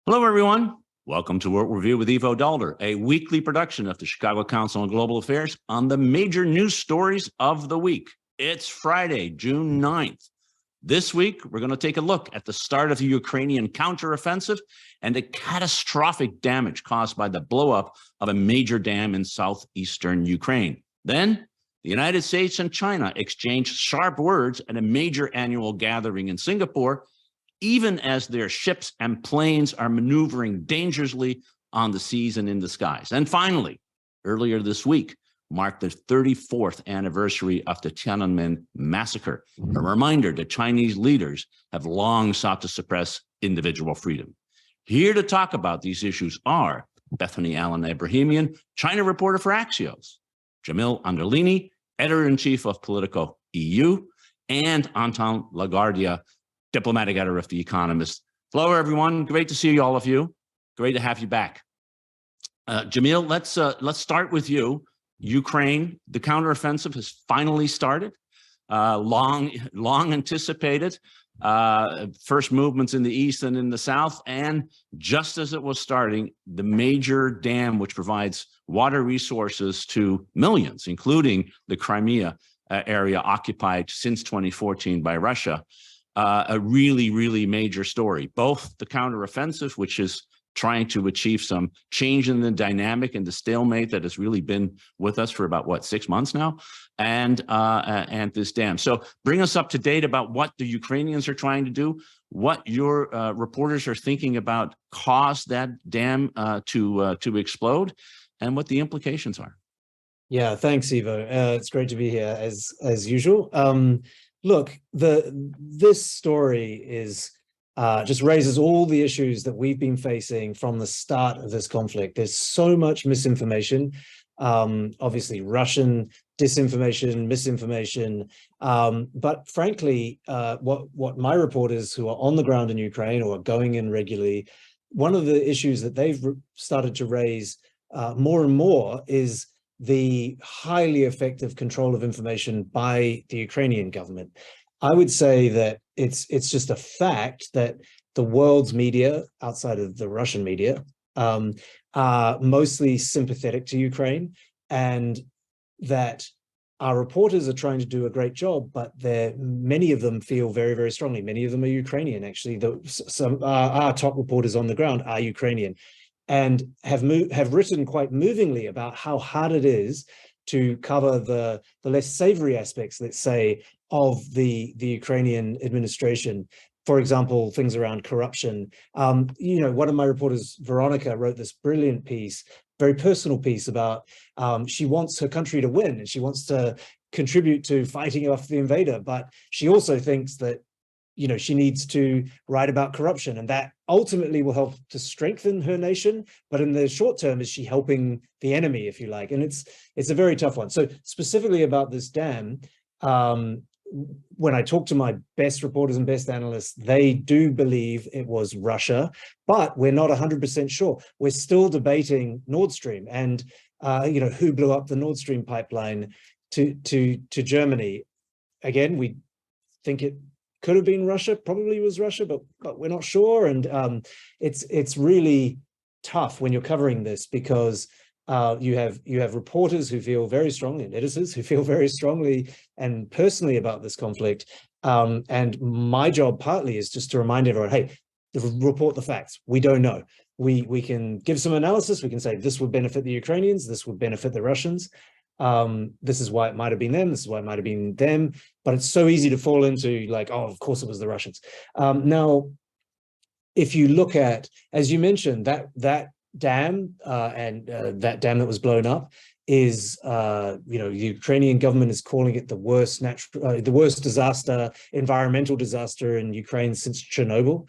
Hello, everyone. Welcome to World Review with Ivo Daalder, a weekly production of the Chicago Council on Global Affairs on the major news stories of the week. It's Friday, June 9th. This week, we're going to take a look at the start of the Ukrainian counteroffensive and the catastrophic damage caused by the blowup of a major dam in southeastern Ukraine. Then, the United States and China exchanged sharp words at a major annual gathering in Singapore, even as their ships and planes are maneuvering dangerously on the seas and in the skies. And finally, earlier this week marked the 34th anniversary of the Tiananmen Massacre, a reminder that Chinese leaders have long sought to suppress individual freedom. Here to talk about these issues are Bethany Allen-Ebrahimian, China reporter for Axios, Jamil Anderlini, editor-in-chief of Politico EU, and Anton La Guardia, diplomatic editor of The Economist. Hello, everyone. Great to see all of you. Great to have you back. Jamil, let's start with you. Ukraine, the counteroffensive has finally started. Long anticipated. First movements in the east and in the south, and just as it was starting, the major dam, which provides water resources to millions, including the Crimea area occupied since 2014 by Russia, a really major story. Both the counteroffensive, which is trying to achieve some change in the dynamic and the stalemate that has really been with us for about 6 months now, and this dam. So bring us up to date about what the Ukrainians are trying to do, what your reporters are thinking about caused that dam to explode, and what the implications are. Yeah, thanks, Ivo. It's great to be here as usual. Look, this story is just raises all the issues that we've been facing from the start of this conflict. There's so much misinformation, obviously Russian disinformation, misinformation, but frankly, what my reporters who are on the ground in Ukraine or are going in regularly, one of the issues that they've started to raise more and more is the highly effective control of information by the Ukrainian government. I would say that it's just a fact that the world's media, outside of the Russian media, are mostly sympathetic to Ukraine, and that our reporters are trying to do a great job, but many of them feel very strongly. Many of them are Ukrainian, actually. Some our top reporters on the ground are Ukrainian, and have written quite movingly about how hard it is to cover the less savory aspects, let's say, of the Ukrainian administration. For example, things around corruption. One of my reporters, Veronica, wrote this brilliant piece, very personal piece about she wants her country to win and she wants to contribute to fighting off the invader, but she also thinks that she needs to write about corruption, and that ultimately will help to strengthen her nation. But in the short term, is she helping the enemy, if you like? And it's a very tough one. So specifically about this dam, when I talk to my best reporters and best analysts, they do believe it was Russia, but we're not 100% sure. We're still debating Nord Stream and who blew up the Nord Stream pipeline to Germany. Again, we think it could have been Russia, probably was Russia, but we're not sure. And it's really tough when you're covering this, because you have reporters who feel very strongly, and editors who feel very strongly and personally about this conflict. And my job partly is just to remind everyone, hey, report the facts. We don't know. We can give some analysis. We can say this would benefit the Ukrainians, this would benefit the Russians. This is why it might have been them, this is why it might have been them, but it's so easy to fall into like, oh, of course it was the Russians. Now, if you look at, as you mentioned, that dam and that dam that was blown up is, the Ukrainian government is calling it the worst disaster, environmental disaster in Ukraine since Chernobyl.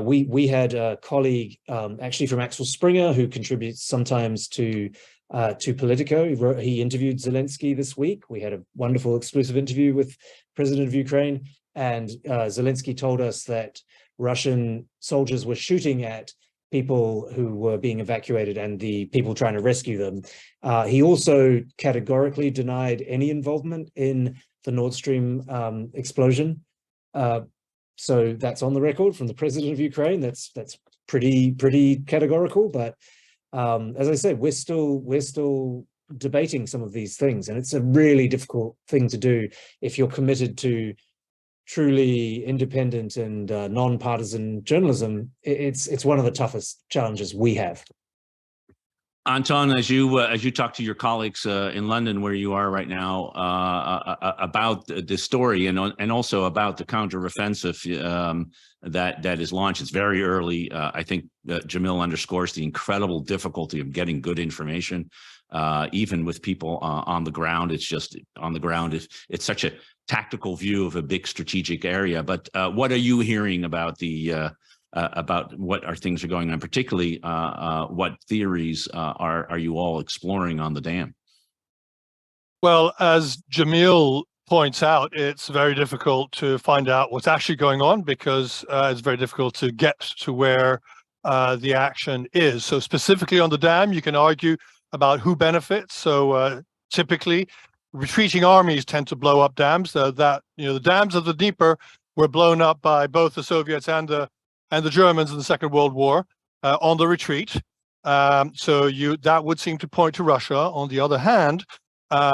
We had a colleague actually from Axel Springer, who contributes sometimes to Politico. He interviewed Zelensky this week. We had a wonderful exclusive interview with President of Ukraine, and Zelensky told us that Russian soldiers were shooting at people who were being evacuated and the people trying to rescue them. He also categorically denied any involvement in the Nord Stream explosion. So that's on the record from the president of Ukraine. That's pretty categorical. But as I said, we're still debating some of these things, and it's a really difficult thing to do if you're committed to truly independent and non-partisan journalism. It's one of the toughest challenges we have. Anton, as you talk to your colleagues in London, where you are right now, about this story and also about the counteroffensive that is launched, it's very early. I think Jamil underscores the incredible difficulty of getting good information, even with people on the ground. It's just on the ground. It's such a tactical view of a big strategic area. But what are you hearing about about what things are going on, particularly what theories are you all exploring on the dam? Well, as Jamil points out, it's very difficult to find out what's actually going on because it's very difficult to get to where the action is. So specifically on the dam, you can argue about who benefits. So typically, retreating armies tend to blow up dams. The dams of the Dnieper were blown up by both the Soviets and the Germans in the Second World War on the retreat. So that would seem to point to Russia. On the other hand,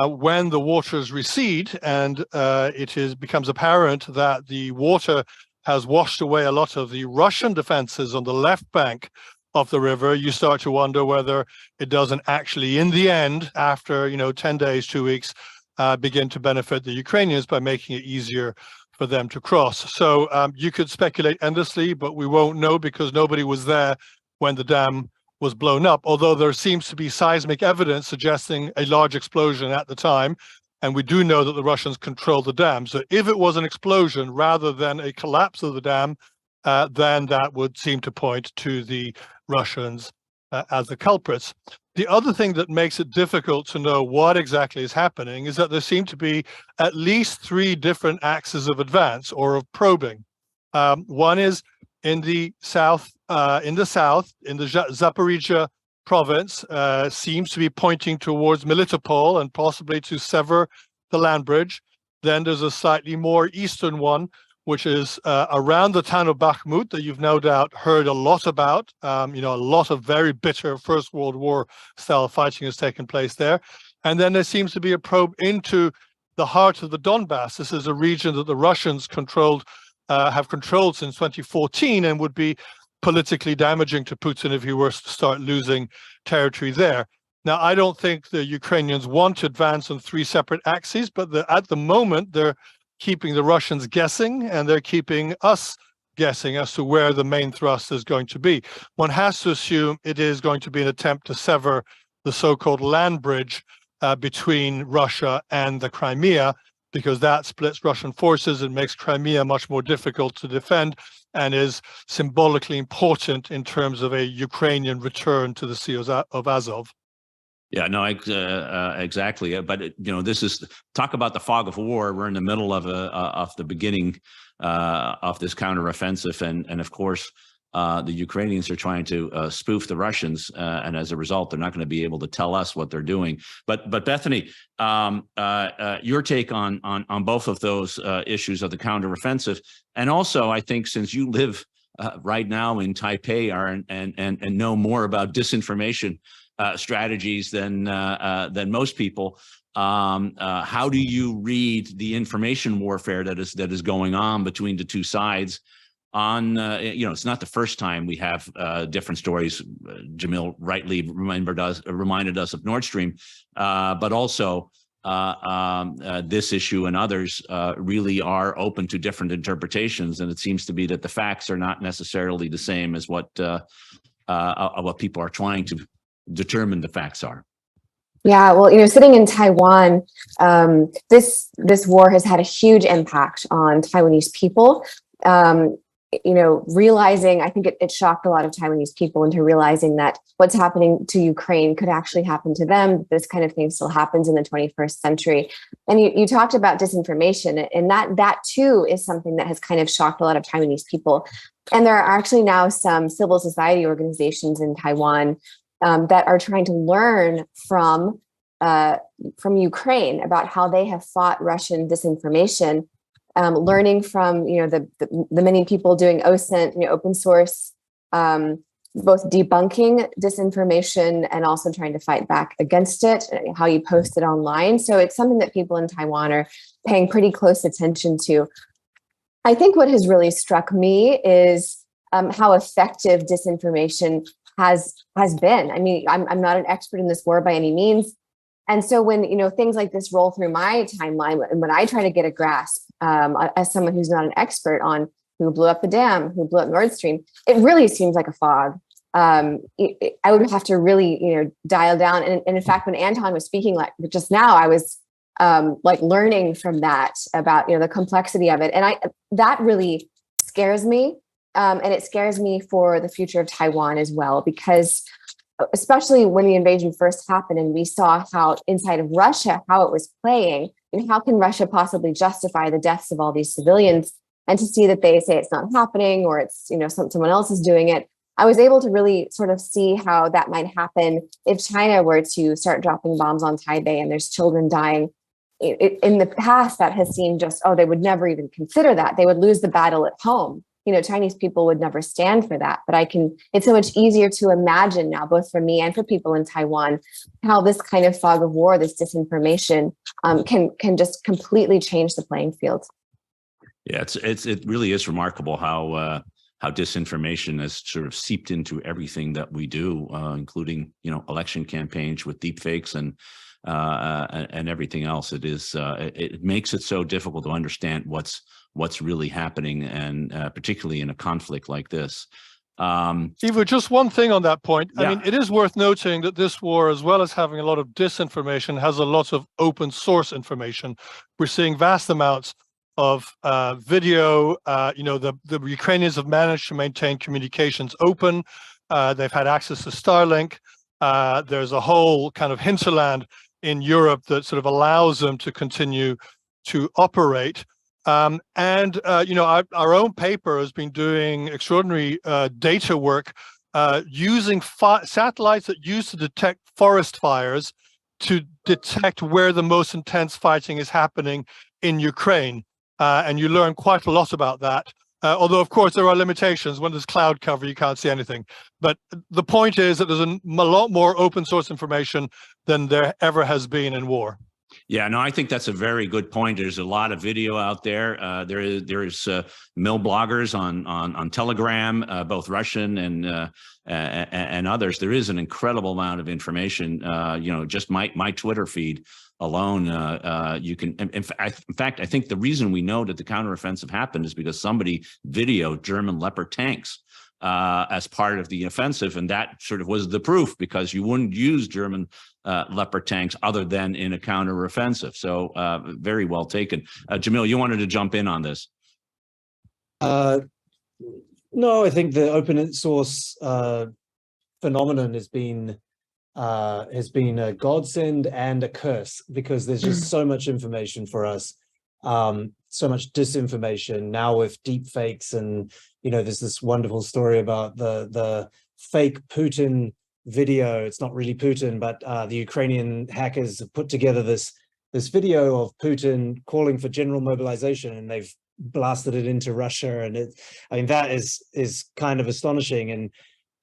when the waters recede and becomes apparent that the water has washed away a lot of the Russian defenses on the left bank of the river, you start to wonder whether it doesn't actually, in the end, after 10 days, 2 weeks, begin to benefit the Ukrainians by making it easier for them to cross. So you could speculate endlessly, but we won't know because nobody was there when the dam was blown up, although there seems to be seismic evidence suggesting a large explosion at the time. And we do know that the Russians control the dam. So if it was an explosion rather than a collapse of the dam, then that would seem to point to the Russians as the culprits. The other thing that makes it difficult to know what exactly is happening is that there seem to be at least 3 different axes of advance or of probing. One is in the south, in the Zaporizhia province, seems to be pointing towards Melitopol and possibly to sever the land bridge. Then there's a slightly more eastern one, which is around the town of Bakhmut that you've no doubt heard a lot about. A lot of very bitter First World War style fighting has taken place there. And then there seems to be a probe into the heart of the Donbass. This is a region that the Russians have controlled since 2014 and would be politically damaging to Putin if he were to start losing territory there. Now, I don't think the Ukrainians want to advance on 3 separate axes, but at the moment, they're keeping the Russians guessing, and they're keeping us guessing as to where the main thrust is going to be. One has to assume it is going to be an attempt to sever the so-called land bridge between Russia and the Crimea, because that splits Russian forces and makes Crimea much more difficult to defend and is symbolically important in terms of a Ukrainian return to the Sea of Azov. Yeah, no, exactly. But this is talk about the fog of war. We're in the middle of the beginning of this counteroffensive, and of course, the Ukrainians are trying to spoof the Russians, and as a result, they're not going to be able to tell us what they're doing. But Bethany, your take on both of those issues of the counteroffensive, and also, I think since you live right now in Taipei and know more about disinformation strategies than most people. How do you read the information warfare that is going on between the two sides? It's not the first time we have different stories. Jamil rightly reminded us of Nord Stream, but also this issue and others really are open to different interpretations, and it seems to be that the facts are not necessarily the same as what people are trying to determine the facts are. Yeah, well, sitting in Taiwan, this war has had a huge impact on Taiwanese people. Realizing, I think it shocked a lot of Taiwanese people into realizing that what's happening to Ukraine could actually happen to them. This kind of thing still happens in the 21st century. And you talked about disinformation, and that too is something that has kind of shocked a lot of Taiwanese people. And there are actually now some civil society organizations in Taiwan that are trying to learn from Ukraine about how they have fought Russian disinformation. learning from the many people doing OSINT, open source, both debunking disinformation and also trying to fight back against it, how you post it online. So it's something that people in Taiwan are paying pretty close attention to. I think what has really struck me is how effective disinformation has been. I mean, I'm not an expert in this war by any means. And so when, things like this roll through my timeline, and when I try to get a grasp as someone who's not an expert on who blew up the dam, who blew up Nord Stream, it really seems like a fog. I would have to really, dial down. And in fact, when Anton was speaking like just now, I was learning from that about, the complexity of it. And that really scares me. And it scares me for the future of Taiwan as well, because especially when the invasion first happened and we saw how inside of Russia, how it was playing, and how can Russia possibly justify the deaths of all these civilians? And to see that they say it's not happening or it's, someone else is doing it, I was able to really sort of see how that might happen if China were to start dropping bombs on Taipei and there's children dying. In the past, that has seemed just, they would never even consider that. They would lose the battle at home. Chinese people would never stand for that. But it's so much easier to imagine now, both for me and for people in Taiwan, how this kind of fog of war, this disinformation can just completely change the playing field. Yeah, it really is remarkable how disinformation has sort of seeped into everything that we do, including election campaigns with deepfakes and everything else. It makes it so difficult to understand what's really happening, and particularly in a conflict like this. Ivo, just one thing on that point. Yeah. I mean, it is worth noting that this war, as well as having a lot of disinformation, has a lot of open source information. We're seeing vast amounts of video. The Ukrainians have managed to maintain communications open. They've had access to Starlink. There's a whole kind of hinterland in Europe that sort of allows them to continue to operate. Our own paper has been doing extraordinary data work using satellites that used to detect forest fires to detect where the most intense fighting is happening in Ukraine. And you learn quite a lot about that. Although, of course, there are limitations. When there's cloud cover, you can't see anything. But the point is that there's a lot more open source information than there ever has been in war. Yeah, no, I think that's a very good point. There's a lot of video out there. There is mill bloggers on Telegram, both Russian and others. There is an incredible amount of information. Just my Twitter feed alone, you can. In fact, I think the reason we know that the counteroffensive happened is because somebody videoed German Leopard tanks as part of the offensive, and that sort of was the proof, because you wouldn't use German Leopard tanks other than in a counteroffensive. So very well taken. Jamil, you wanted to jump in on this. No, I think the open source phenomenon has been a godsend and a curse, because there's just so much information for us, so much disinformation now with deep fakes. And there's this wonderful story about the fake Putin video. It's not really Putin, but the Ukrainian hackers have put together this video of Putin calling for general mobilization, and they've blasted it into Russia. And that is kind of astonishing. And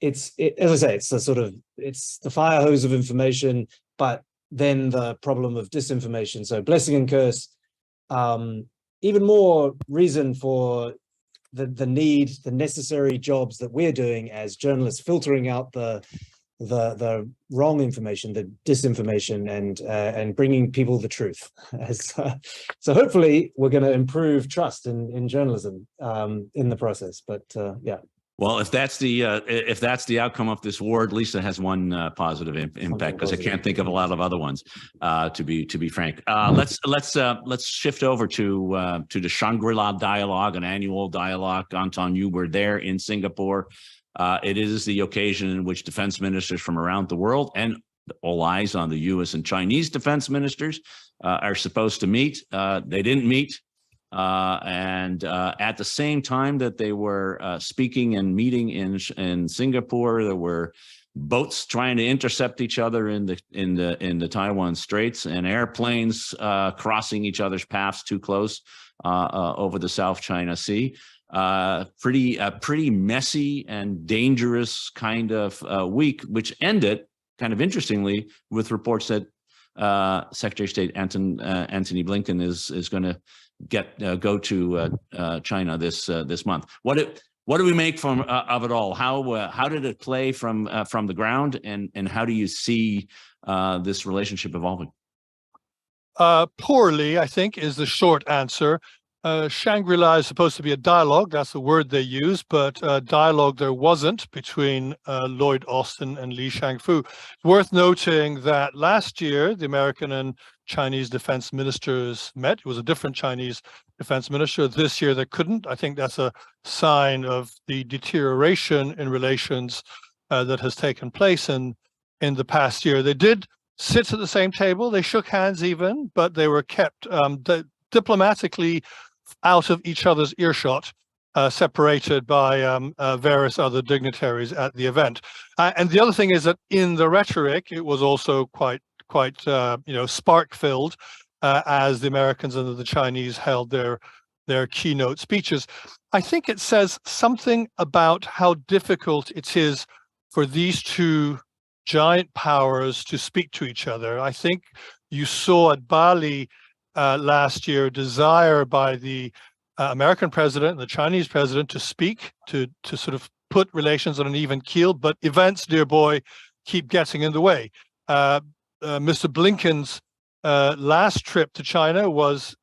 as I say, it's the fire hose of information, but then the problem of disinformation. So blessing and curse. Even more reason for the necessary jobs that we're doing as journalists, filtering out the wrong information, the disinformation, and bringing people the truth. So hopefully we're going to improve trust in journalism in the process. But yeah. Well, if that's the outcome of this war, at least it has one positive impact, because I can't think of a lot of other ones. To be frank, let's shift over to the Shangri-La dialogue, an annual dialogue. Anton, you were there in Singapore. It is the occasion in which defense ministers from around the world, and all eyes on the U.S. and Chinese defense ministers, are supposed to meet. They didn't meet. And at the same time that they were speaking and meeting in Singapore, there were boats trying to intercept each other in the Taiwan Straits, and airplanes crossing each other's paths too close over the South China Sea. Pretty messy and dangerous kind of week, which ended kind of interestingly with reports that Secretary of State Antony Blinken is going to go to China this month. What do we make of it all? How did it play from the ground, and how do you see this relationship evolving? Poorly, I think, is the short answer. Shangri-La is supposed to be a dialogue. That's the word they use, but dialogue there wasn't between Lloyd Austin and Li Shangfu. Worth noting that last year, the American and Chinese defense ministers met. It was a different Chinese defense minister. This year, they couldn't. I think that's a sign of the deterioration in relations that has taken place in the past year. They did sit at the same table. They shook hands even, but they were kept diplomatically out of each other's earshot, separated by various other dignitaries at the event. And the other thing is that in the rhetoric, it was also quite spark-filled as the Americans and the Chinese held their keynote speeches. I think it says something about how difficult it is for these two giant powers to speak to each other. I think you saw at Bali last year desire by the American president and the Chinese president to speak, to sort of put relations on an even keel, but events, dear boy, keep getting in the way. Mr. Blinken's last trip to China was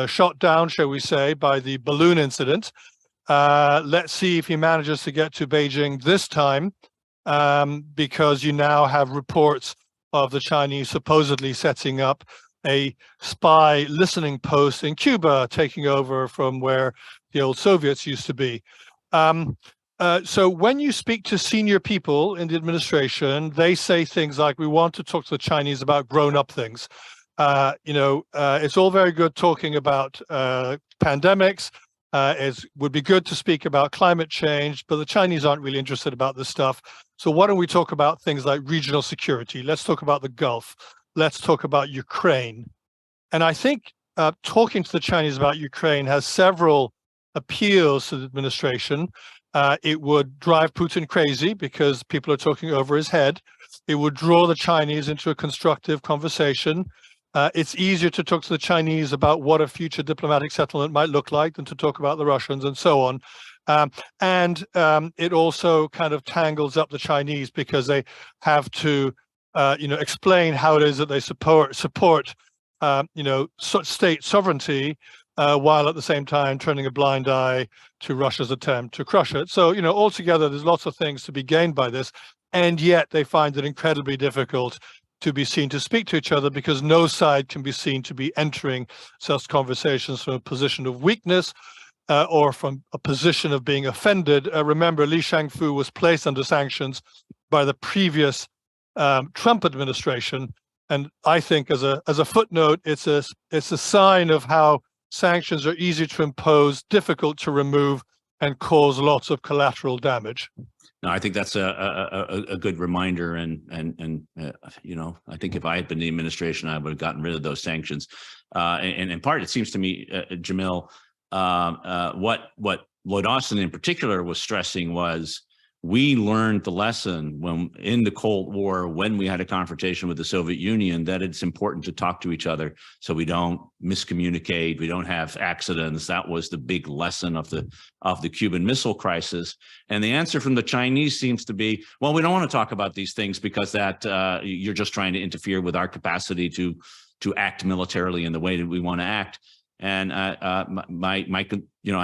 shot down, shall we say, by the balloon incident. Let's see if he manages to get to Beijing this time, because you now have reports of the Chinese supposedly setting up a spy listening post in Cuba, taking over from where the old Soviets used to be. So when you speak to senior people in the administration, they say things like, we want to talk to the Chinese about grown-up things. It's all very good talking about pandemics. It would be good to speak about climate change, but the Chinese aren't really interested about this stuff. So why don't we talk about things like regional security? Let's talk about the Gulf. Let's talk about Ukraine. And I think talking to the Chinese about Ukraine has several appeals to the administration. It would drive Putin crazy because people are talking over his head. It would draw the Chinese into a constructive conversation. It's easier to talk to the Chinese about what a future diplomatic settlement might look like than to talk about the Russians and so on. And it also kind of tangles up the Chinese because they have to explain how it is that they support state sovereignty while at the same time turning a blind eye to Russia's attempt to crush it. So, altogether, there's lots of things to be gained by this. And yet they find it incredibly difficult to be seen to speak to each other because no side can be seen to be entering such conversations from a position of weakness or from a position of being offended. Remember, Li Shangfu was placed under sanctions by the previous Trump administration, and I think as a footnote, it's a sign of how sanctions are easy to impose, difficult to remove, and cause lots of collateral damage. No, I think that's a good reminder, and I think if I had been the administration, I would have gotten rid of those sanctions. And in part, it seems to me, Jamil, what Lloyd Austin in particular was stressing was we learned the lesson when in the Cold War, when we had a confrontation with the Soviet Union, that it's important to talk to each other so we don't miscommunicate, we don't have accidents. That was the big lesson of the Cuban Missile Crisis. And the answer from the Chinese seems to be, well, we don't want to talk about these things because that you're just trying to interfere with our capacity to act militarily in the way that we want to act. And I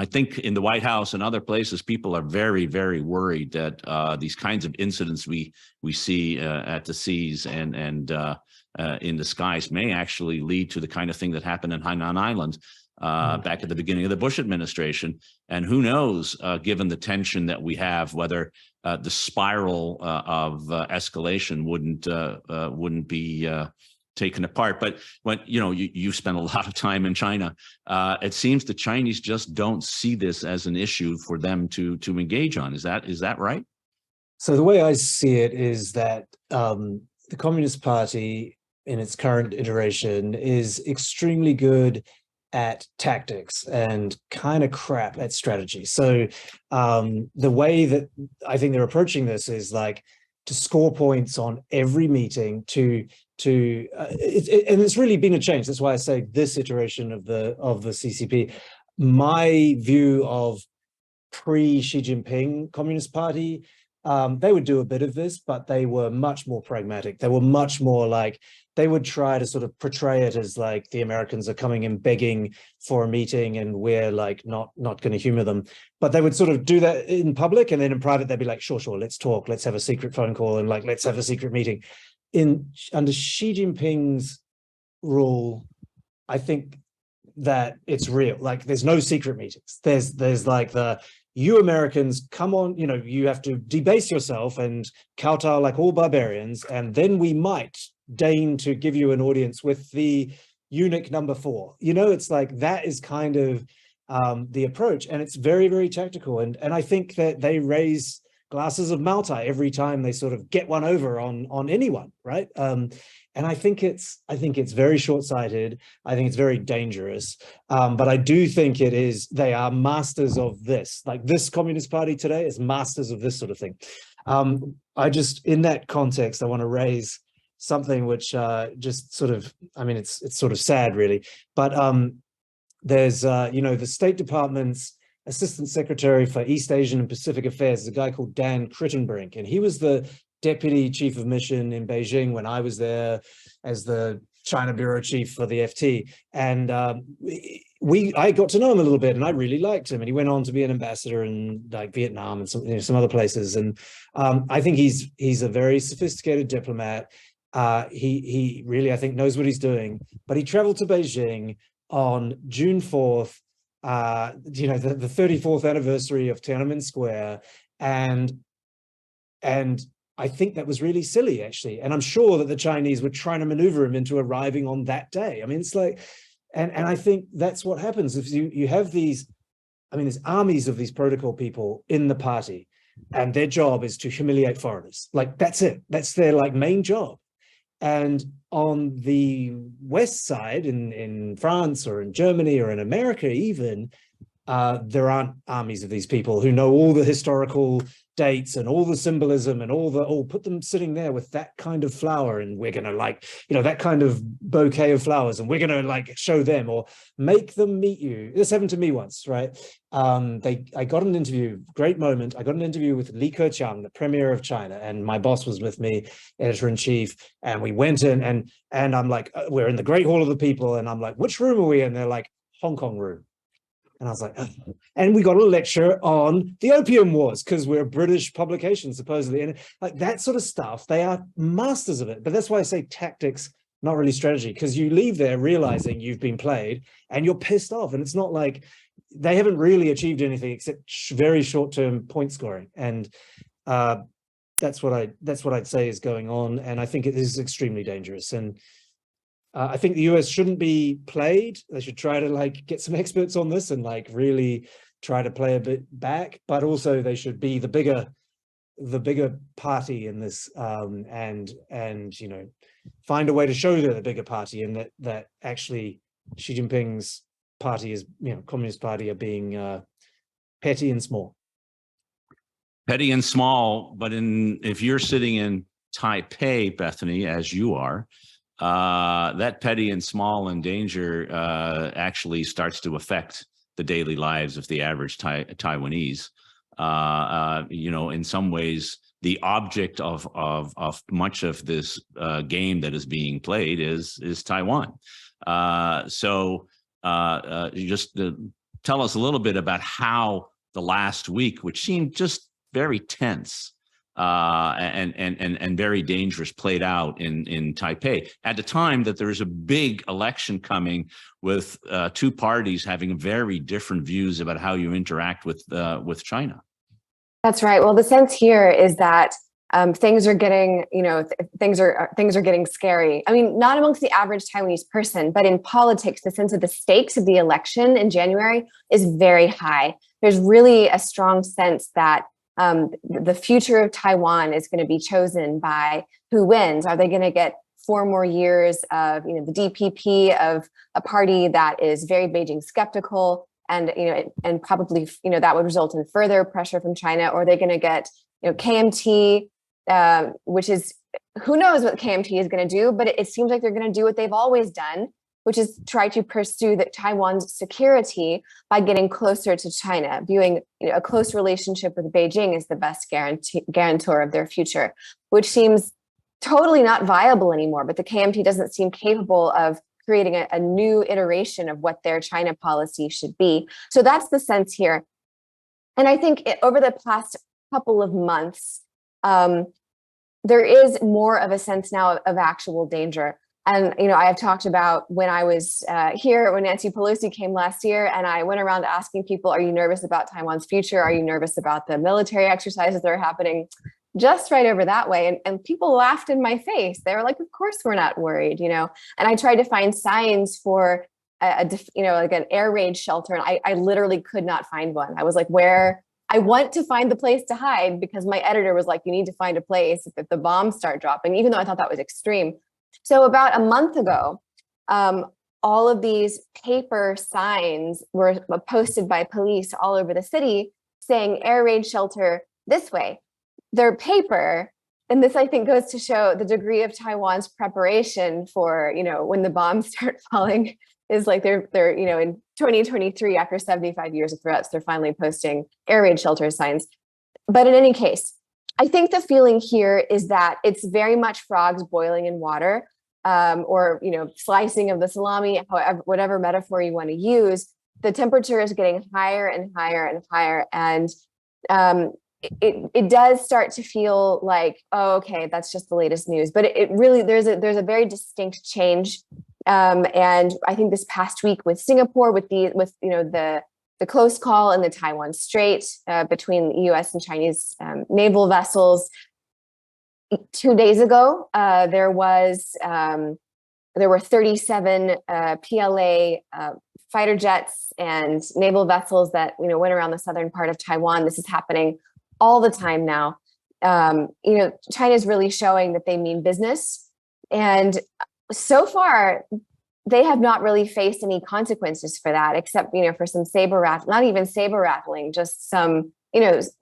think in the White House and other places, people are very, very worried that these kinds of incidents we see at the seas and in the skies may actually lead to the kind of thing that happened in Hainan Island back at the beginning of the Bush administration. And who knows, given the tension that we have, whether the spiral of escalation wouldn't be taken apart. But when you spent a lot of time in China, it seems the Chinese just don't see this as an issue for them to engage on. Is that right? So the way I see it is that the Communist Party in its current iteration is extremely good at tactics and kind of crap at strategy. So the way that I think they're approaching this is like to score points on every meeting and it's really been a change. That's why I say this iteration of the CCP. My view of pre-Xi Jinping Communist Party, they would do a bit of this, but they were much more pragmatic. They were much more like, they would try to sort of portray it as like the Americans are coming and begging for a meeting and we're like not going to humor them. But they would sort of do that in public, and then in private they'd be like, sure, let's talk, let's have a secret phone call, and like let's have a secret meeting. Under Xi Jinping's rule, I think that it's real. Like there's no secret meetings. There's like you Americans, come on, you have to debase yourself and kowtow like all barbarians, and then we might deign to give you an audience with the eunuch number 4. It's like that is kind of the approach, and it's very, very tactical. And I think that they raise glasses of Malta every time they sort of get one over on anyone, right? And I think it's very short-sighted. I think it's very dangerous. But I do think they are masters of this. Like this Communist Party today is masters of this sort of thing. In that context, I want to raise something which just sort of, it's sort of sad really. But there's, the State Department's Assistant Secretary for East Asian and Pacific Affairs is a guy called Dan Crittenbrink, and he was the Deputy Chief of Mission in Beijing when I was there as the China Bureau Chief for the FT. And I got to know him a little bit, and I really liked him. And he went on to be an ambassador in like Vietnam and some other places. And I think he's a very sophisticated diplomat. He really, I think, knows what he's doing. But he traveled to Beijing on June 4th, the 34th anniversary of Tiananmen Square, and I think that was really silly, actually. And I'm sure that the Chinese were trying to maneuver him into arriving on that day. It's like, and I think that's what happens if you have these, there's armies of these protocol people in the party, and their job is to humiliate foreigners. Like, that's it. That's their like main job. And on the West side, in France or in Germany or in America even, there aren't armies of these people who know all the historical dates and all the symbolism and put them sitting there with that kind of flower, and we're going to that kind of bouquet of flowers, and we're going to show them or make them meet you. This happened to me once, right? I got an interview, great moment. I got an interview with Li Keqiang, the Premier of China, and my boss was with me, Editor-in-Chief, and we went in and I'm like, we're in the Great Hall of the People, and I'm like, which room are we in? They're like, Hong Kong room. And I was like, oh. And we got a lecture on the Opium Wars because we're a British publication, supposedly. And like that sort of stuff, they are masters of it. But that's why I say tactics, not really strategy, because you leave there realizing you've been played and you're pissed off. And it's not like they haven't really achieved anything except very short-term point scoring. And that's what I'd say is going on. And I think it is extremely dangerous. And I think the US shouldn't be played. They should try to get some experts on this and really try to play a bit back, but also they should be the bigger party in this, and find a way to show they're the bigger party, and that actually Xi Jinping's party is, Communist Party, are being petty and small. Petty and small, but if you're sitting in Taipei, Bethany, as you are, that petty and small and danger actually starts to affect the daily lives of the average Taiwanese. In some ways, the object of much of this game that is being played is Taiwan. So just tell us a little bit about how the last week, which seemed just very tense, and very dangerous, played out in Taipei at the time that there is a big election coming with two parties having very different views about how you interact with China. That's right. Well, the sense here is that things are getting, things are getting scary. Not amongst the average Taiwanese person, but in politics, the sense of the stakes of the election in January is very high. There's really a strong sense that the future of Taiwan is going to be chosen by who wins. Are they going to get 4 more years of, the DPP, of a party that is very Beijing skeptical, and and probably that would result in further pressure from China? Or are they going to get KMT, which is, who knows what KMT is going to do, but it seems like they're going to do what they've always done, which is try to pursue Taiwan's security by getting closer to China, viewing a close relationship with Beijing as the best guarantor of their future, which seems totally not viable anymore. But the KMT doesn't seem capable of creating a new iteration of what their China policy should be. So that's the sense here. And I think over the past couple of months, there is more of a sense now of actual danger. And, I have talked about when I was here, when Nancy Pelosi came last year, and I went around asking people, are you nervous about Taiwan's future? Are you nervous about the military exercises that are happening just right over that way? And people laughed in my face. They were like, of course we're not worried, And I tried to find signs for, like an air raid shelter. And I literally could not find one. I was like, I want to find the place to hide, because my editor was like, you need to find a place if the bombs start dropping, even though I thought that was extreme. So about a month ago, all of these paper signs were posted by police all over the city saying air raid shelter this way. They're paper. And this, I think, goes to show the degree of Taiwan's preparation for, when the bombs start falling, is like they're in 2023, after 75 years of threats, they're finally posting air raid shelter signs. But in any case, I think the feeling here is that it's very much frogs boiling in water, or slicing of the salami, however, whatever metaphor you want to use. The temperature is getting higher and higher and higher, and it does start to feel like, oh, okay, that's just the latest news. But it really, there's a very distinct change, and I think this past week with Singapore, with the close call in the Taiwan Strait between U.S. and Chinese naval vessels. 2 days ago, there were 37 PLA fighter jets and naval vessels that went around the southern part of Taiwan. This is happening all the time now. China is really showing that they mean business, and so far, they have not really faced any consequences for that, except, for some not even saber rattling, just some,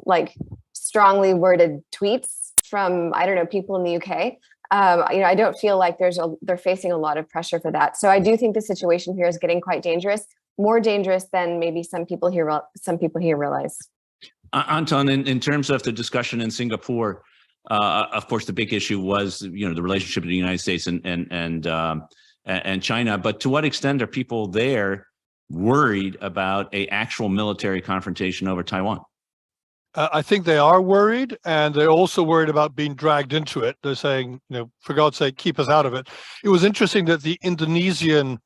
like strongly worded tweets from, I don't know, people in the UK. I don't feel like they're facing a lot of pressure for that. So I do think the situation here is getting quite dangerous, more dangerous than maybe some people here realize. Anton, in terms of the discussion in Singapore, of course, the big issue was, the relationship between the United States and China. But to what extent are people there worried about an actual military confrontation over Taiwan? I think they are worried, and they're also worried about being dragged into it. They're saying, for God's sake, keep us out of it. It was interesting that the Indonesian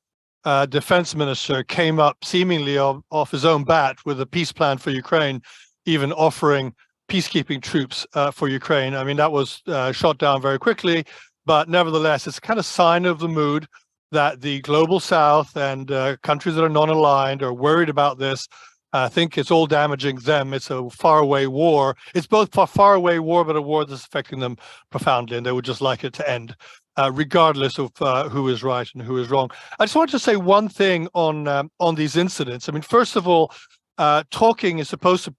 defense minister came up seemingly off his own bat with a peace plan for Ukraine, even offering peacekeeping troops for Ukraine. I mean, that was shot down very quickly, but nevertheless, it's a kind of sign of the mood that the global South and countries that are non-aligned are worried about this. I think it's all damaging them. It's a faraway war. It's both a faraway war, but a war that's affecting them profoundly, and they would just like it to end, regardless of who is right and who is wrong. I just wanted to say one thing on these incidents. I mean, first of all, talking is supposed to,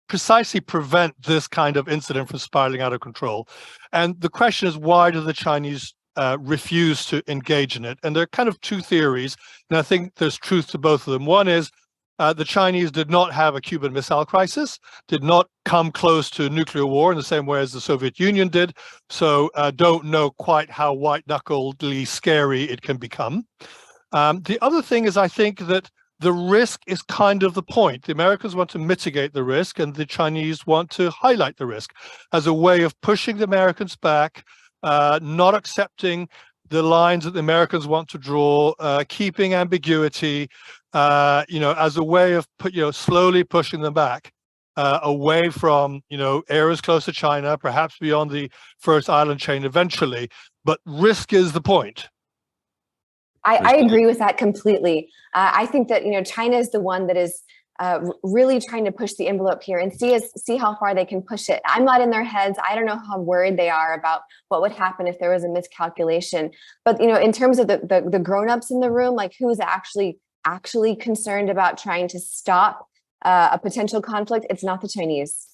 precisely prevent this kind of incident from spiraling out of control. And the question is, why do the Chinese refuse to engage in it? And there are kind of two theories, and I think there's truth to both of them. One is the Chinese did not have a Cuban Missile Crisis, did not come close to nuclear war in the same way as the Soviet Union did, so don't know quite how white-knuckledly scary it can become. The other thing is, I think that the risk is kind of the point. The Americans want to mitigate the risk, and the Chinese want to highlight the risk as a way of pushing the Americans back, not accepting the lines that the Americans want to draw, keeping ambiguity, as a way of slowly pushing them back away from areas close to China, perhaps beyond the first island chain eventually. But risk is the point. I agree with that completely. I think that China is the one that is really trying to push the envelope here and see how far they can push it. I'm not in their heads. I don't know how worried they are about what would happen if there was a miscalculation. But in terms of the grown-ups in the room, like who's actually concerned about trying to stop a potential conflict, it's not the Chinese.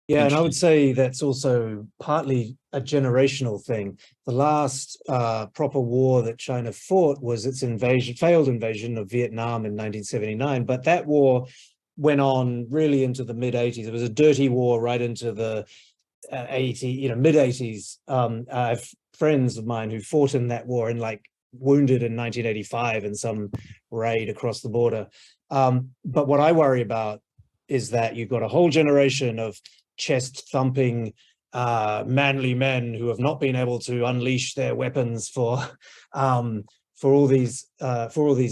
Yeah, and I would say that's also partly a generational thing. The last proper war that China fought was its failed invasion of Vietnam in 1979. But that war went on really into the mid-80s. It was a dirty war right into the mid-80s. I have friends of mine who fought in that war and wounded in 1985 in some raid across the border. But what I worry about is that you've got a whole generation of chest-thumping, manly men who have not been able to unleash their weapons for all these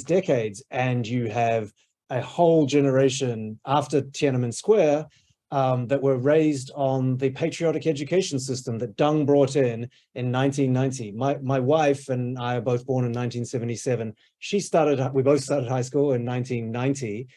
decades, and you have a whole generation after Tiananmen Square that were raised on the patriotic education system that Deng brought in 1990. My wife and I are both born in 1977. We both started high school in 1990.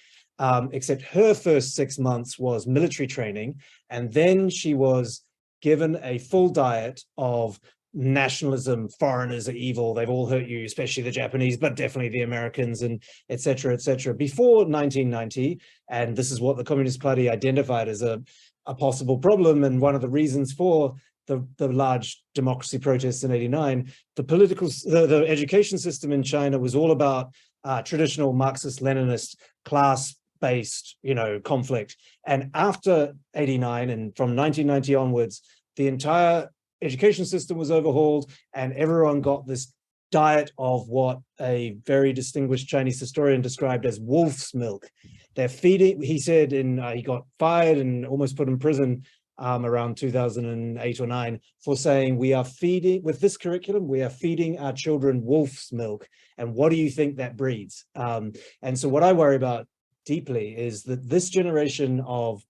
Except her first 6 months was military training, and then she was given a full diet of nationalism. Foreigners are evil, they've all hurt you, especially the Japanese, but definitely the Americans, and etc., etc. Before 1990, and this is what the Communist Party identified as a possible problem, and one of the reasons for the large democracy protests in '89, the education system in China was all about traditional Marxist-Leninist class-based, conflict. And after '89 and from 1990 onwards, the entire education system was overhauled, and everyone got this diet of what a very distinguished Chinese historian described as wolf's milk. They're feeding, he said, he got fired and almost put in prison around 2008 or 9 for saying, with this curriculum, we are feeding our children wolf's milk. And what do you think that breeds? And so what I worry about deeply is that this generation of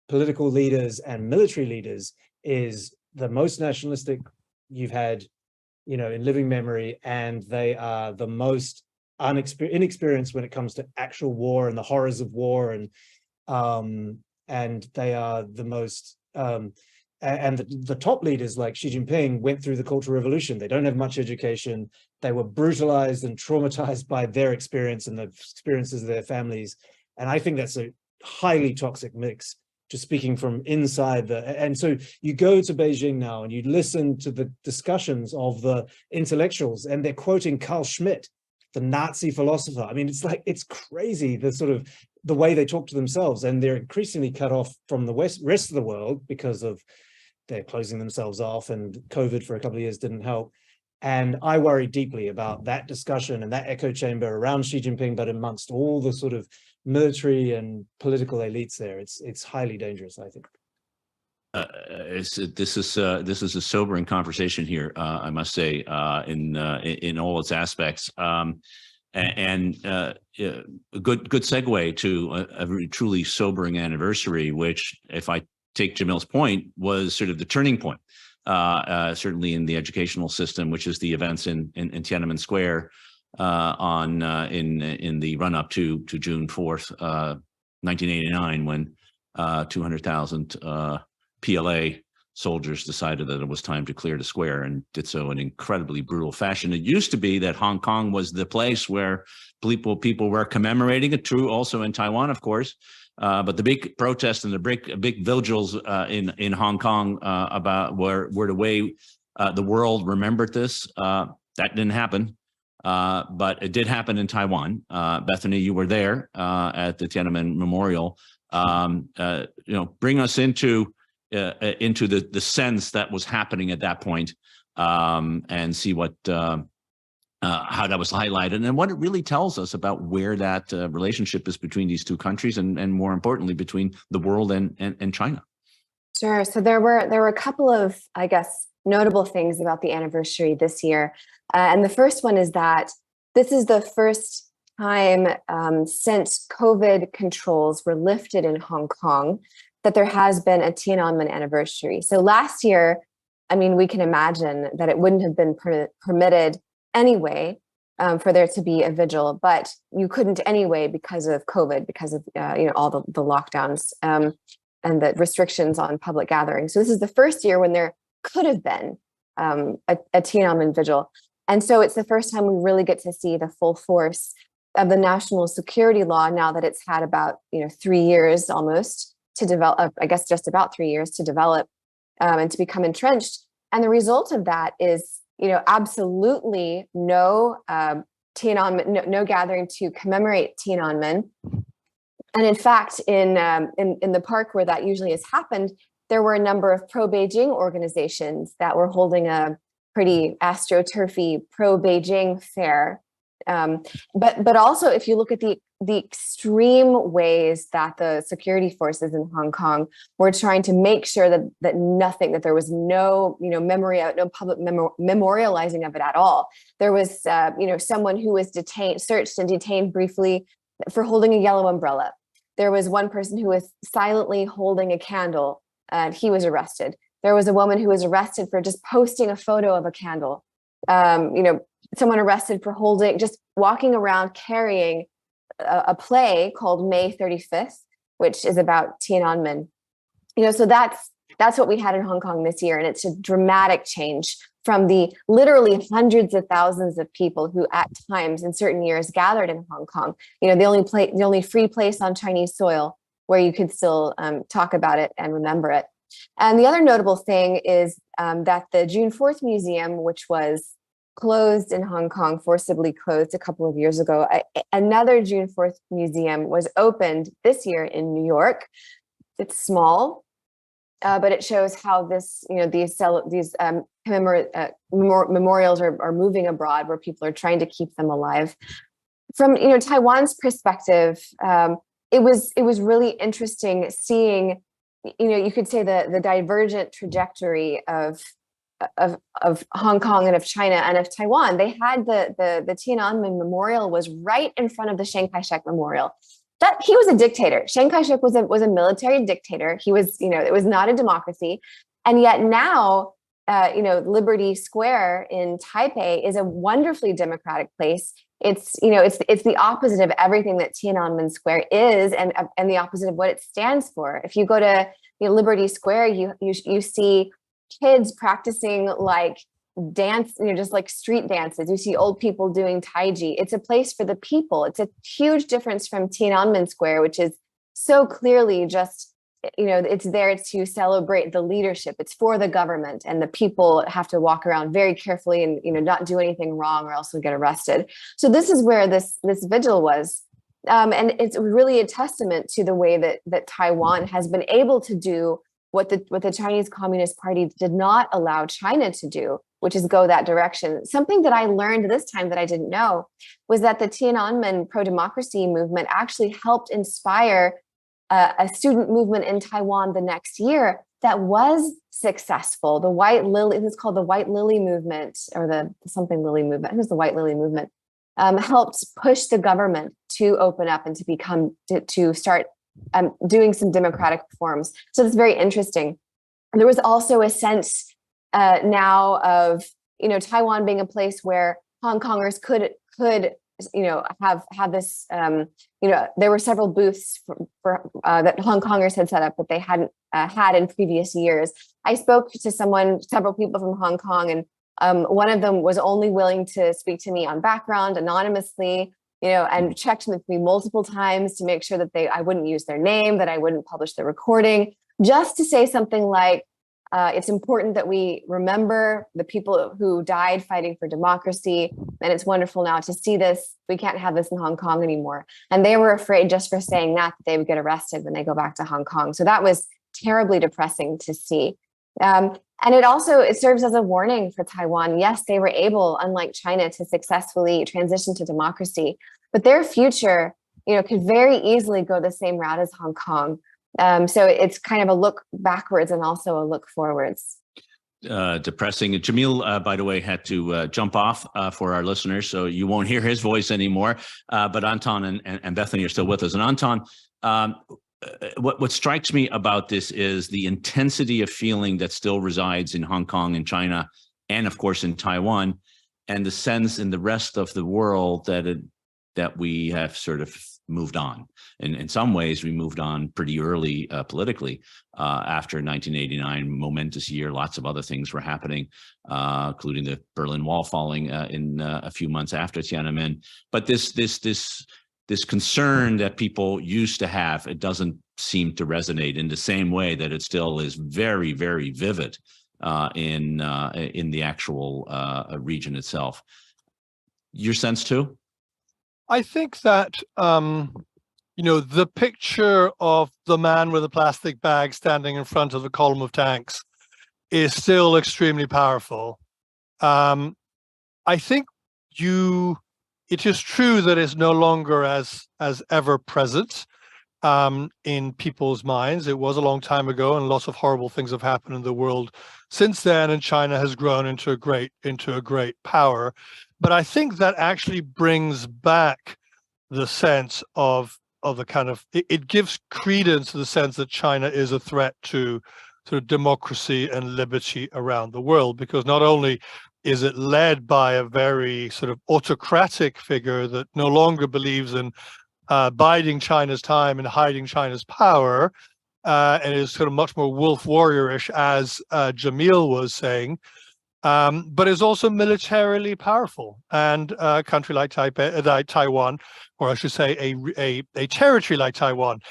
political leaders and military leaders is the most nationalistic you've had, in living memory, and they are the most inexperienced when it comes to actual war and the horrors of war, and they are the most and the top leaders like Xi Jinping went through the Cultural Revolution. They don't have much education. They were brutalized and traumatized by their experience and the experiences of their families. And I think that's a highly toxic mix, just speaking from inside and so you go to Beijing now and you listen to the discussions of the intellectuals, and they're quoting Carl Schmitt, the Nazi philosopher. I mean, it's crazy, the way they talk to themselves, and they're increasingly cut off from the rest of the world because of they're closing themselves off, and COVID for a couple of years didn't help. And I worry deeply about that discussion and that echo chamber around Xi Jinping, but amongst all the sort of military and political elites there. It's highly dangerous, I think. This is a sobering conversation here, I must say, in all its aspects. And a good segue to a truly sobering anniversary, which, if I take Jamil's point, was sort of the turning point, certainly in the educational system, which is the events in Tiananmen Square in the run up to June 4th, 1989, when 200,000 PLA soldiers decided that it was time to clear the square, and did so in incredibly brutal fashion. It used to be that Hong Kong was the place where people were commemorating it, true also in Taiwan, of course. But the big protests and the big vigils in Hong Kong about were the way the world remembered this. That didn't happen, but it did happen in Taiwan. Bethany, you were there at the Tiananmen Memorial. Bring us into the sense that was happening at that point, and see what how that was highlighted, and what it really tells us about where that relationship is between these two countries, and more importantly, between the world and China. Sure. So there were a couple of, I guess, notable things about the anniversary this year. And the first one is that this is the first time since COVID controls were lifted in Hong Kong that there has been a Tiananmen anniversary. So last year, I mean, we can imagine that it wouldn't have been permitted anyway. for there to be a vigil, but you couldn't anyway because of COVID, because of all the lockdowns and the restrictions on public gatherings. So this is the first year when there could have been a Tiananmen vigil. And so it's the first time we really get to see the full force of the national security law now that it's had about 3 years almost to develop, I guess just about 3 years to develop and to become entrenched. And the result of that is, absolutely no Tiananmen, no gathering to commemorate Tiananmen. And in fact, in the park where that usually has happened, there were a number of pro-Beijing organizations that were holding a pretty astroturfy pro-Beijing fair. But also, if you look at the extreme ways that the security forces in Hong Kong were trying to make sure that there was no no public memorializing of it at all. There was someone who was searched and detained briefly for holding a yellow umbrella. There was one person who was silently holding a candle and he was arrested. There was a woman who was arrested for just posting a photo of a candle. Someone arrested for just walking around carrying a play called May 35th, which is about Tiananmen. So that's what we had in Hong Kong this year. And it's a dramatic change from the literally hundreds of thousands of people who at times in certain years gathered in Hong Kong. The only free place on Chinese soil where you could still talk about it and remember it. And the other notable thing is that the June 4th Museum, which was closed in Hong Kong, forcibly closed a couple of years ago, another June 4th museum was opened this year in New York. It's small, but it shows how these memorials are moving abroad, where people are trying to keep them alive. From Taiwan's perspective, it was really interesting seeing, you could say the divergent trajectory of Hong Kong and of China and of Taiwan. They had the Tiananmen Memorial was right in front of the Chiang Kai-shek Memorial. That he was a dictator. Chiang Kai-shek was a military dictator. He was, it was not a democracy. And yet now, Liberty Square in Taipei is a wonderfully democratic place. It's the opposite of everything that Tiananmen Square is, and the opposite of what it stands for. If you go to Liberty Square, you see kids practicing like dance, just like street dances. You see old people doing Taiji. It's a place for the people. It's a huge difference from Tiananmen Square, which is so clearly just, it's there to celebrate the leadership. It's for the government, and the people have to walk around very carefully and, not do anything wrong or else they'll get arrested. So this is where this vigil was. And it's really a testament to the way that Taiwan has been able to do what the Chinese Communist Party did not allow China to do, which is go that direction. Something that I learned this time that I didn't know was that the Tiananmen pro-democracy movement actually helped inspire a student movement in Taiwan the next year that was successful. The White Lily, it's called the White Lily movement, or the something Lily movement. I think it was the White Lily movement, helped push the government to open up and to start doing some democratic reforms. So it's very interesting. And there was also a sense now of, Taiwan being a place where Hong Kongers could have this, there were several booths for that Hong Kongers had set up that they hadn't had in previous years. I spoke to several people from Hong Kong, and one of them was only willing to speak to me on background anonymously, and checked with me multiple times to make sure that I wouldn't use their name, that I wouldn't publish the recording, just to say something like, it's important that we remember the people who died fighting for democracy. And it's wonderful now to see this. We can't have this in Hong Kong anymore. And they were afraid, just for saying that they would get arrested when they go back to Hong Kong. So that was terribly depressing to see. And it serves as a warning for Taiwan. Yes, they were able, unlike China, to successfully transition to democracy, but their future, could very easily go the same route as Hong Kong. So it's kind of a look backwards and also a look forwards. Depressing. Jamil, by the way, had to jump off for our listeners, so you won't hear his voice anymore. But Anton and Bethany are still with us. And Anton, what strikes me about this is the intensity of feeling that still resides in Hong Kong and China, and of course in Taiwan. and the sense in the rest of the world that we have sort of moved on. And in some ways, we moved on pretty early politically after 1989, momentous year. Lots of other things were happening, including the Berlin Wall falling in a few months after Tiananmen. But this concern that people used to have, it doesn't seem to resonate in the same way that it still is very, very vivid in the actual region itself. Your sense too? I think that, the picture of the man with a plastic bag standing in front of a column of tanks is still extremely powerful. I think it is true that it's no longer as ever present in people's minds. It was a long time ago, and lots of horrible things have happened in the world since then, and China has grown into a great power. But I think that actually brings back the sense of the kind of, it gives credence to the sense that China is a threat to sort of democracy and liberty around the world, because not only is it led by a very sort of autocratic figure that no longer believes in biding China's time and hiding China's power, and is sort of much more wolf warriorish, as Jamil was saying, but is also militarily powerful. And a country like Taiwan, or I should say a territory like Taiwan,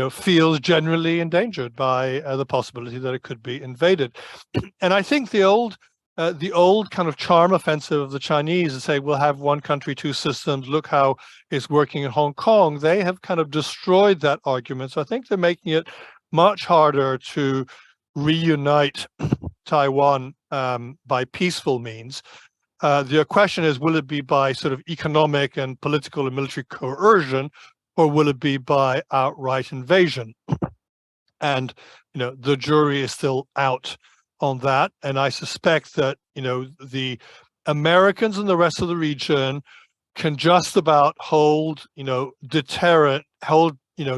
feels generally endangered by the possibility that it could be invaded. And I think the old kind of charm offensive of the Chinese to say, we'll have one country, two systems, look how it's working in Hong Kong, they have kind of destroyed that argument. So I think they're making it much harder to reunite Taiwan by peaceful means. The question is, will it be by sort of economic and political and military coercion, or will it be by outright invasion? And, the jury is still out on that. And I suspect that, the Americans and the rest of the region can just about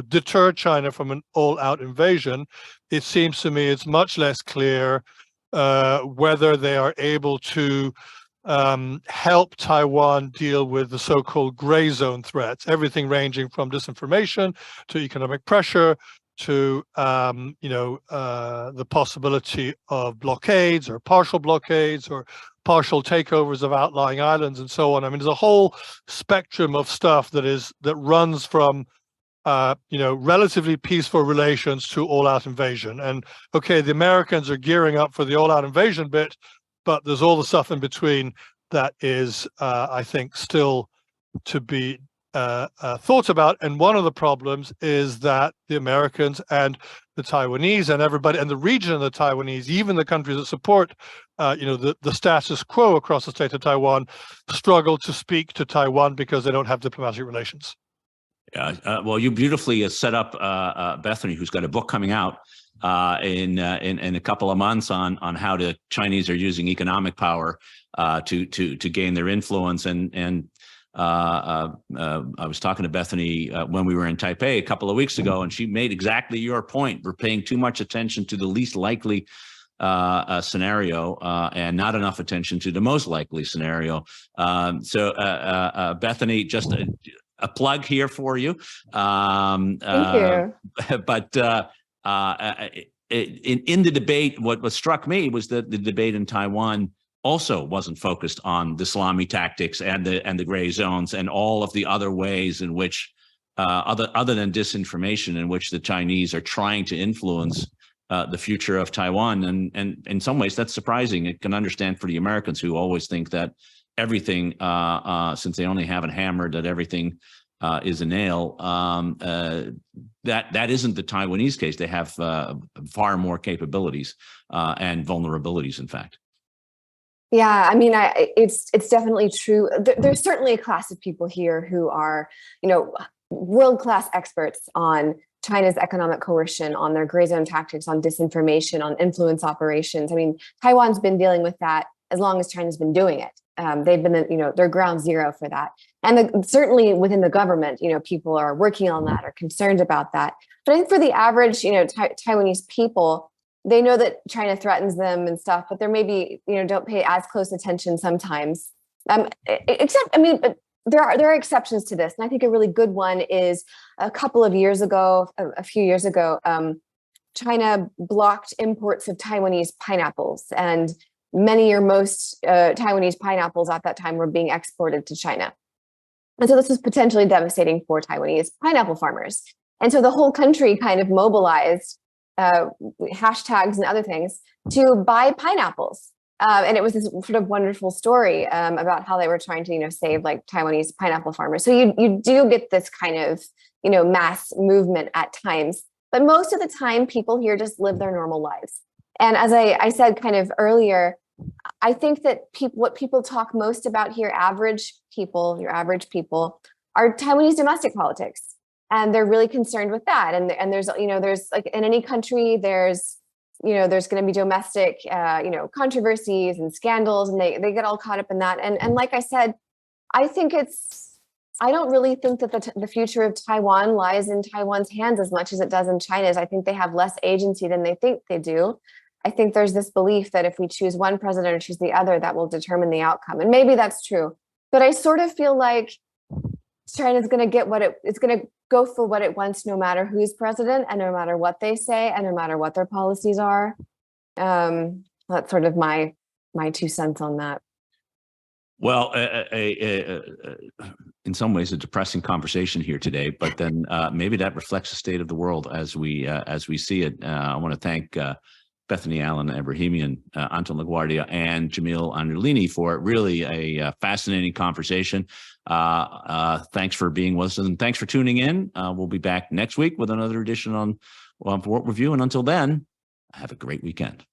deter China from an all-out invasion. It seems to me it's much less clear whether they are able to help Taiwan deal with the so-called gray zone threats, everything ranging from disinformation to economic pressure to the possibility of blockades or partial takeovers of outlying islands and so on. I mean, there's a whole spectrum of stuff that runs from relatively peaceful relations to all-out invasion. And okay, the Americans are gearing up for the all-out invasion bit, but there's all the stuff in between that is, I think, still to be thought about. And one of the problems is that the Americans and the Taiwanese and everybody, and the region of the Taiwanese, even the countries that support, the status quo across the state of Taiwan, struggle to speak to Taiwan because they don't have diplomatic relations. Yeah, well, you beautifully set up Bethany, who's got a book coming out in a couple of months on how the Chinese are using economic power to gain their influence. And I was talking to Bethany when we were in Taipei a couple of weeks ago, and she made exactly your point. We're paying too much attention to the least likely scenario and not enough attention to the most likely scenario. So Bethany, just a plug here for you. Thank you. But in the debate, what struck me was that the debate in Taiwan also wasn't focused on the salami tactics and the gray zones and all of the other ways in which, other than disinformation, in which the Chinese are trying to influence the future of Taiwan. And in some ways, that's surprising. It can understand for the Americans, who always think that everything, since they only haven't hammered that everything is a nail, that isn't the Taiwanese case. They have far more capabilities and vulnerabilities, in fact. Yeah, I mean, it's definitely true. There's certainly a class of people here who are, world-class experts on China's economic coercion, on their gray zone tactics, on disinformation, on influence operations. I mean, Taiwan's been dealing with that as long as China's been doing it. They've been, they're ground zero for that. And certainly within the government, people are working on that, are concerned about that. But I think for the average, Taiwanese people, they know that China threatens them and stuff, but there may be, don't pay as close attention sometimes. Except, I mean, there are exceptions to this. And I think a really good one is a few years ago, China blocked imports of Taiwanese pineapples, and many or most Taiwanese pineapples at that time were being exported to China. And so this was potentially devastating for Taiwanese pineapple farmers. And so the whole country kind of mobilized hashtags and other things to buy pineapples. And it was this sort of wonderful story about how they were trying to, save like Taiwanese pineapple farmers. So you do get this kind of, mass movement at times, but most of the time people here just live their normal lives. And as I said kind of earlier, I think that what people talk most about here, your average people, are Taiwanese domestic politics. And they're really concerned with that. And there's, there's like in any country, there's going to be domestic, controversies and scandals, and they get all caught up in that. And like I said, I don't really think that the future of Taiwan lies in Taiwan's hands as much as it does in China's. I think they have less agency than they think they do. I think there's this belief that if we choose one president or choose the other, that will determine the outcome. And maybe that's true. But I sort of feel like China's going to get it's going to go for what it wants, no matter who's president and no matter what they say and no matter what their policies are. That's sort of my 2 cents on that. Well, in some ways, a depressing conversation here today, but then maybe that reflects the state of the world as we see it. I want to thank Bethany Allen-Ebrahimian, Anton La Guardia, and Jamil Anderlini for really a fascinating conversation. Thanks for being with us, and thanks for tuning in. We'll be back next week with another edition on What Review, and until then, have a great weekend.